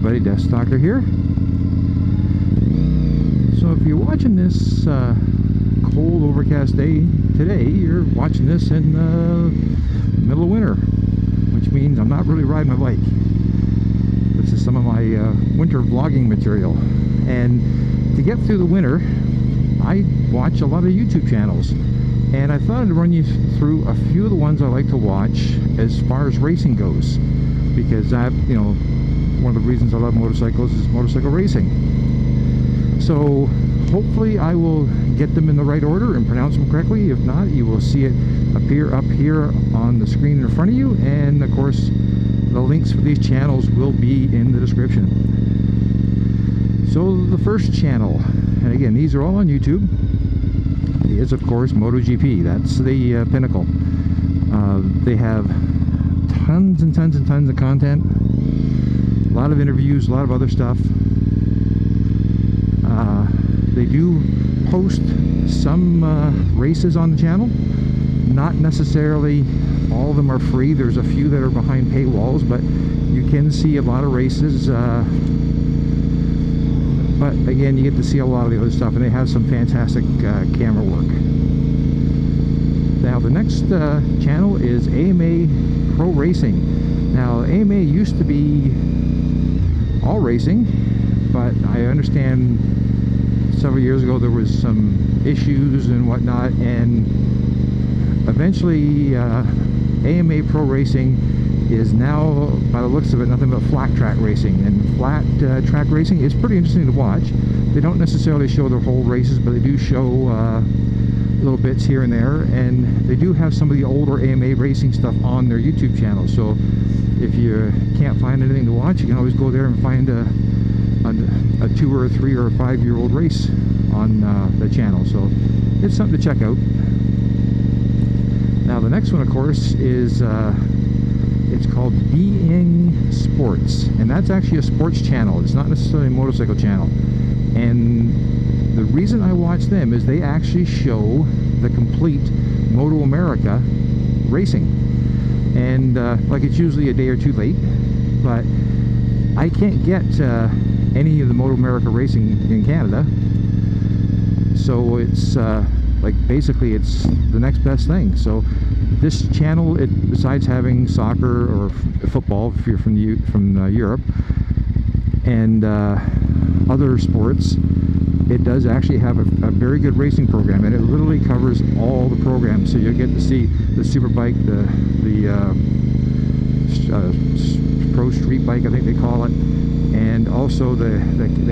everybody, DeathsStalker here. So if you're watching this cold overcast day today, you're watching this in the middle of winter, which means I'm not really riding my bike. This is some of my winter vlogging material, and to get through the winter I watch a lot of YouTube channels, and I thought I'd run you through a few of the ones I like to watch as far as racing goes, because one of the reasons I love motorcycles is motorcycle racing. So hopefully I will get them in the right order and pronounce them correctly. If not, you will see it appear up here on the screen in front of you, and of course the links for these channels will be in the description. So the first channel, and again these are all on YouTube, is of course MotoGP. That's the pinnacle. They have tons and tons and tons of content, a lot of interviews, a lot of other stuff. They do post some races on the channel. Not necessarily all of them are free. There's a few that are behind paywalls, but you can see a lot of races. But again, you get to see a lot of the other stuff, and they have some fantastic camera work. Now the next channel is AMA Pro Racing. Now AMA used to be all racing, but I understand several years ago there was some issues and whatnot, and eventually AMA Pro Racing is now, by the looks of it, nothing but flat track racing. And flat track racing is pretty interesting to watch. They don't necessarily show their whole races, but they do show little bits here and there, and they do have some of the older AMA racing stuff on their YouTube channel. So if you can't find anything to watch, you can always go there and find a 2 or 3 or 5 year old race on the channel. So it's something to check out. Now the next one, of course, is it's called Bein Sports, and that's actually a sports channel. It's not necessarily a motorcycle channel, and the reason I watch them is they actually show the complete Moto America racing, and like it's usually a day or two late, but I can't get any of the Moto America racing in Canada, so it's like basically it's the next best thing. So this channel, besides having soccer or football if you're from Europe, and other sports, it does actually have a very good racing program, and it literally covers all the programs. So you'll get to see the Superbike, the Pro Street Bike, I think they call it, and also they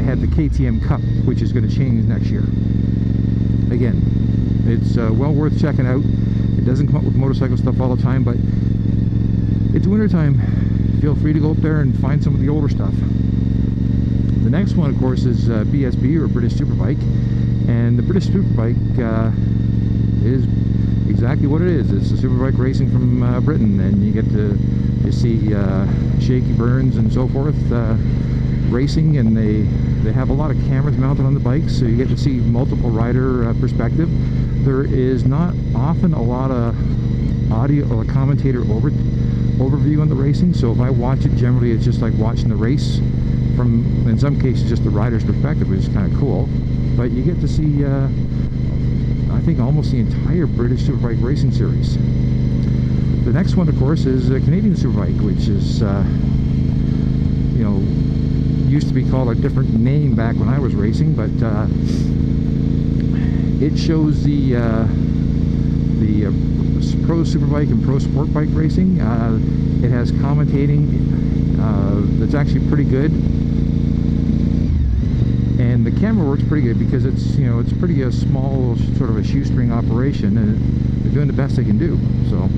had the KTM Cup, which is going to change next year. Again, it's well worth checking out. It doesn't come up with motorcycle stuff all the time, but it's winter time. Feel free to go up there and find some of the older stuff. The next one, of course, is BSB, or Britishsuperbike, and the Britishsuperbike is exactly what it is. It's a superbike racing from Britain, and you get to see Shaky Burns and so forth racing, and they have a lot of cameras mounted on the bikes, so you get to see multiple rider perspective. There is not often a lot of audio or a commentator overview on the racing, so if I watch it, generally it's just like watching the race from, in some cases, just the rider's perspective, which is kind of cool. But you get to see I think almost the entire British Superbike racing series. The next one, of course, is Cdnsuperbike, which is used to be called a different name back when I was racing, but it shows the Pro Superbike and Pro Sport Bike racing. It has commentating that's actually pretty good, and the camera works pretty good because it's it's pretty a small sort of a shoestring operation, and they're doing the best they can do. So,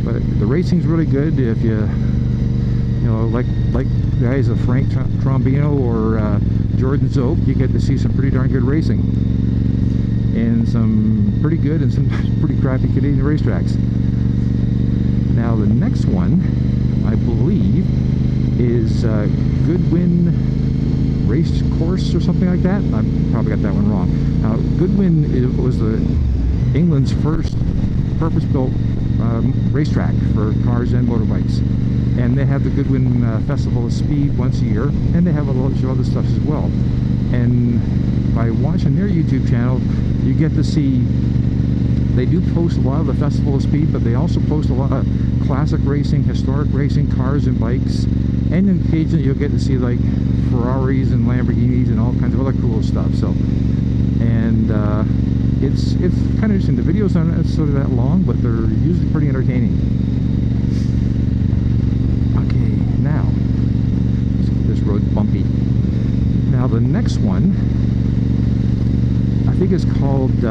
but the racing's really good. If you like guys of Frank Trombino or Jordan Zope, you get to see some pretty darn good racing, and some pretty good and some pretty crappy Canadian racetracks. Now the next one, I believe, is Goodwyn Racecourse or something like that. I probably got that one wrong. Now Goodwyn was England's first purpose-built racetrack for cars and motorbikes. And they have the Goodwyn Festival of Speed once a year, and they have a lot of other stuff as well. And by watching their YouTube channel, you get to see, they do post a lot of the Festival of Speed, but they also post a lot of classic racing, historic racing, cars and bikes, and then occasionally you'll get to see like Ferraris and Lamborghinis and all kinds of other cool stuff. So, and it's kind of interesting. The videos aren't necessarily that long, but they're usually pretty entertaining. Okay, now this road's bumpy. Now the next one, I think it's called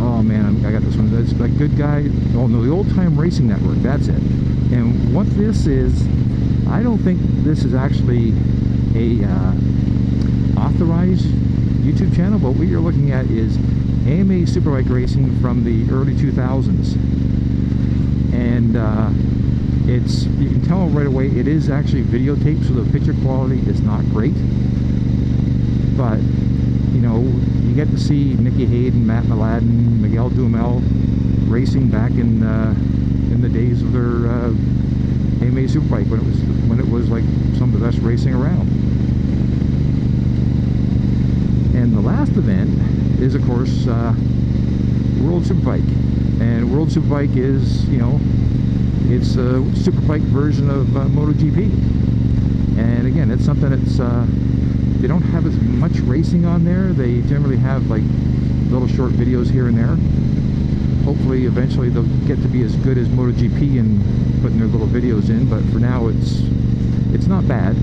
oh man, I got this one. It's like Good Guy. Oh no, the Old Time Racing Network. That's it. And what this is, I don't think this is actually a authorized YouTube channel, but what you're looking at is AMA Superbike racing from the early 2000s. And it's, you can tell right away it is actually videotaped, so the picture quality is not great. But you know, you get to see Nicky, Hayden, Matt Mladen, Miguel Duhamel racing back in the days of their AMA Superbike, when it was like some of the best racing around. And the last event is, of course, WorldSBK. And WorldSBK is, you know, it's a Superbike version of MotoGP. And again, it's something that's they don't have as much racing on there. They generally have like little short videos here and there. Hopefully eventually they'll get to be as good as MotoGP and putting their little videos in, but for now it's not bad.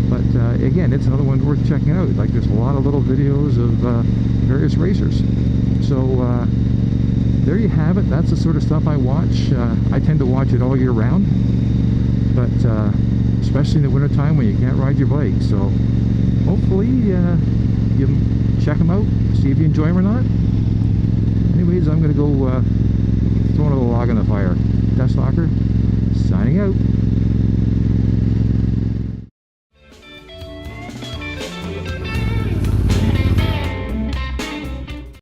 But again, it's another one worth checking out. Like, there's a lot of little videos of various racers. So there you have it. That's the sort of stuff I watch. I tend to watch it all year round, but especially in the wintertime when you can't ride your bike. So hopefully you check them out, see if you enjoy them or not. Anyways, I'm going to go throw another log on the fire. DeathsStalker, signing out.